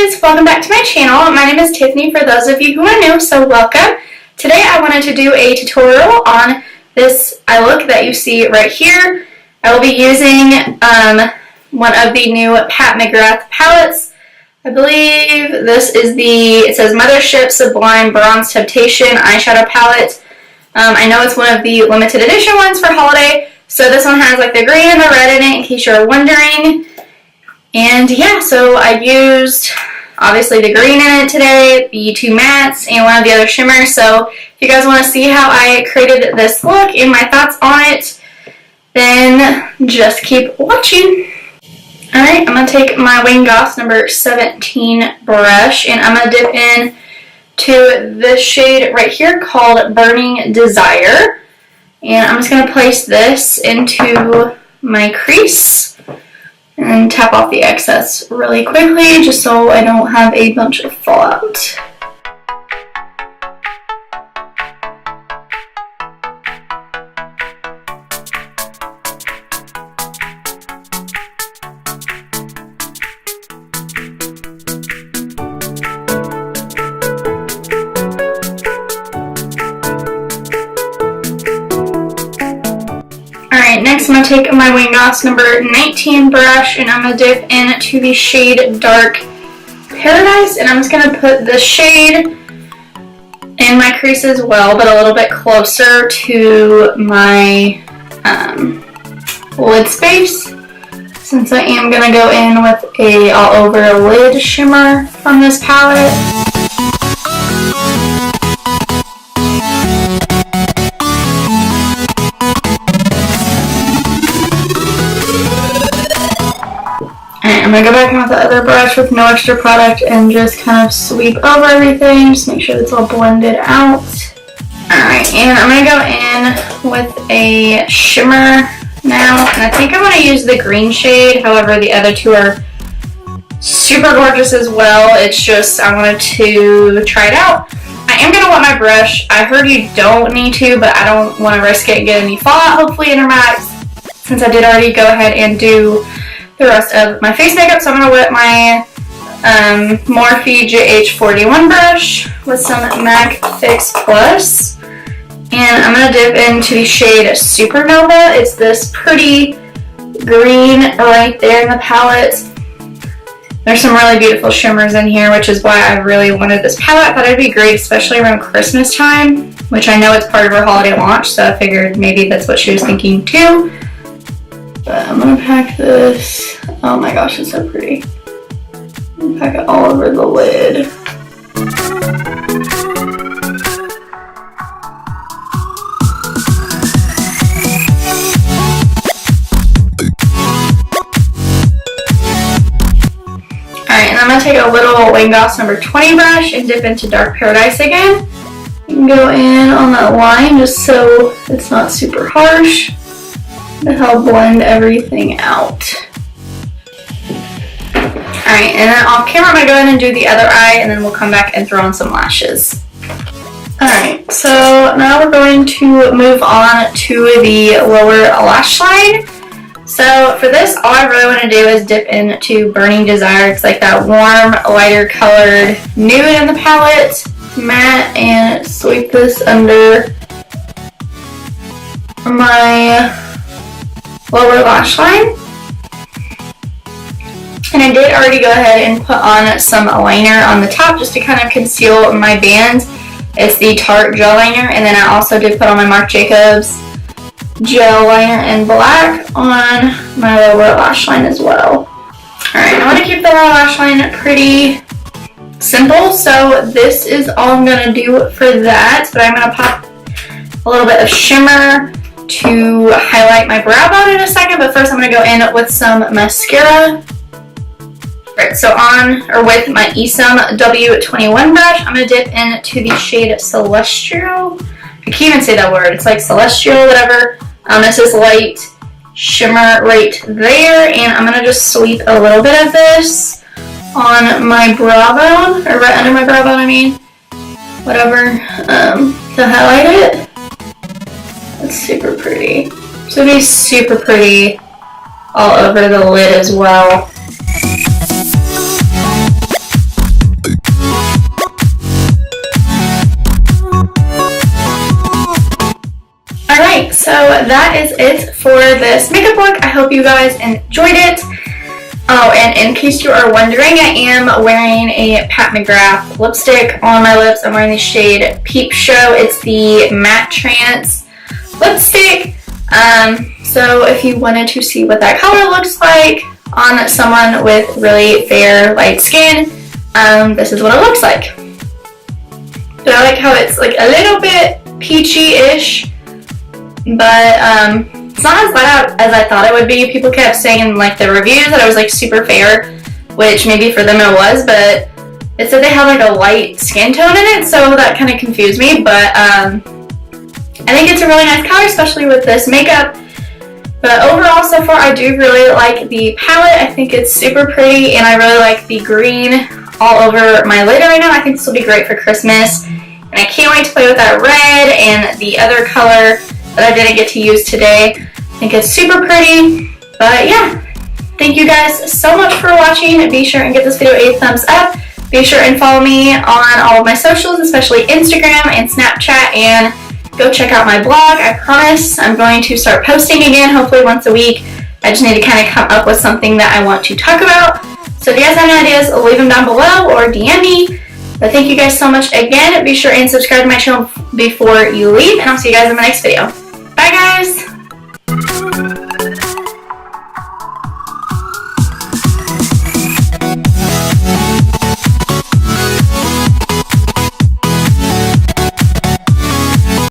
guys, welcome back to my channel. My name is Tiffany for those of you who are new, so welcome. Today I wanted to do a tutorial on this eye look that you see right here. I will be using one of the new McGrath palettes. I believe this is it says MTHRSHP Sublime Bronze Temptation Eyeshadow Palette. I know it's one of the limited edition ones for holiday, so this one has like the green and the red in it in case you're wondering. And yeah, so I used obviously the green in it today, the two mattes, and one of the other shimmers. So if you guys want to see how I created this look and my thoughts on it, then just keep watching. Alright, I'm going to take my Wing Goss number 17 brush and I'm going to dip in to this shade right here called Burning Desire. And I'm just going to place this into my crease and tap off the excess really quickly just so I don't have a bunch of fallout. Alright, next I'm going to take my Wing Goss number 19 brush and I'm going to dip into the shade Dark Paradise, and I'm just going to put this shade in my crease as well, but a little bit closer to my lid space, since I am going to go in with a all over lid shimmer from this palette. I'm going to go back in with the other brush with no extra product and just kind of sweep over everything, just make sure it's all blended out. Alright, and I'm going to go in with a shimmer now, and I think I'm going to use the green shade, however the other two are super gorgeous as well. It's just, I wanted to try it out. I am going to wet my brush. I heard you don't need to, but I don't want to risk it and get any fallout hopefully in her max, since I did already go ahead and do the rest of my face makeup. So I'm going to wet my Morphe GH41 brush with some MAC Fix Plus, and I'm going to dip into the shade Supernova. It's this pretty green right there in the palette. There's some really beautiful shimmers in here, which is why I really wanted this palette. I thought it'd be great, especially around Christmas time, which I know it's part of her holiday launch, so I figured maybe that's what she was thinking too. But I'm going to pack this. Oh my gosh, it's so pretty. I'm going to pack it all over the lid. Alright, and I'm going to take a little Wing Goss number 20 brush and dip into Dark Paradise again. You can go in on that line just so it's not super harsh. To help blend everything out. Alright, and then off camera I'm going to go ahead and do the other eye, and then we'll come back and throw on some lashes. Alright, so now we're going to move on to the lower lash line. So for this, all I really want to do is dip into Burning Desire. It's like that warm, lighter colored nude in the palette, matte, and sweep this under my lower lash line. And I did already go ahead and put on some liner on the top just to kind of conceal my bands. It's the Tarte gel liner, and then I also did put on my Marc Jacobs gel liner in black on my lower lash line as well. Alright, I want to keep the lower lash line pretty simple, so this is all I'm going to do for that, but I'm going to pop a little bit of shimmer to highlight my brow bone in a second, but first I'm going to go in with some mascara. Right, so with my Esom W21 brush, I'm going to dip into the shade Celestial. I can't even say that word. It's like Celestial, whatever. This is light shimmer right there, and I'm going to just sweep a little bit of this on my brow bone, or right under my brow bone, I mean. Whatever, to highlight it. It's super pretty. So it'll be super pretty all over the lid as well. that is it for this makeup look. I hope you guys enjoyed it. Oh, and in case you are wondering, I am wearing a Pat McGrath lipstick on my lips. I'm wearing the shade Peep Show. It's the Matte Trance lipstick. So if you wanted to see what that color looks like on someone with really fair, light skin, this is what it looks like. So I like how it's like a little bit peachy-ish, but it's not as light out as I thought it would be. People kept saying in like the reviews that it was like super fair, which maybe for them it was, but it said they had like a light skin tone in it, so that kind of confused me. But I think it's a really nice color, especially with this makeup. But overall, so far, I do really like the palette. I think it's super pretty, and I really like the green all over my lid right now. I think this will be great for Christmas, and I can't wait to play with that red and the other color that I didn't get to use today. I think it's super pretty. But yeah, thank you guys so much for watching. Be sure and give this video a thumbs up. Be sure and follow me on all of my socials, especially Instagram and Snapchat, and go check out my blog. I promise I'm going to start posting again, hopefully once a week. I just need to kind of come up with something that I want to talk about. So if you guys have any ideas, leave them down below or DM me. But thank you guys so much again. Be sure and subscribe to my channel before you leave, and I'll see you guys in my next video. Bye guys!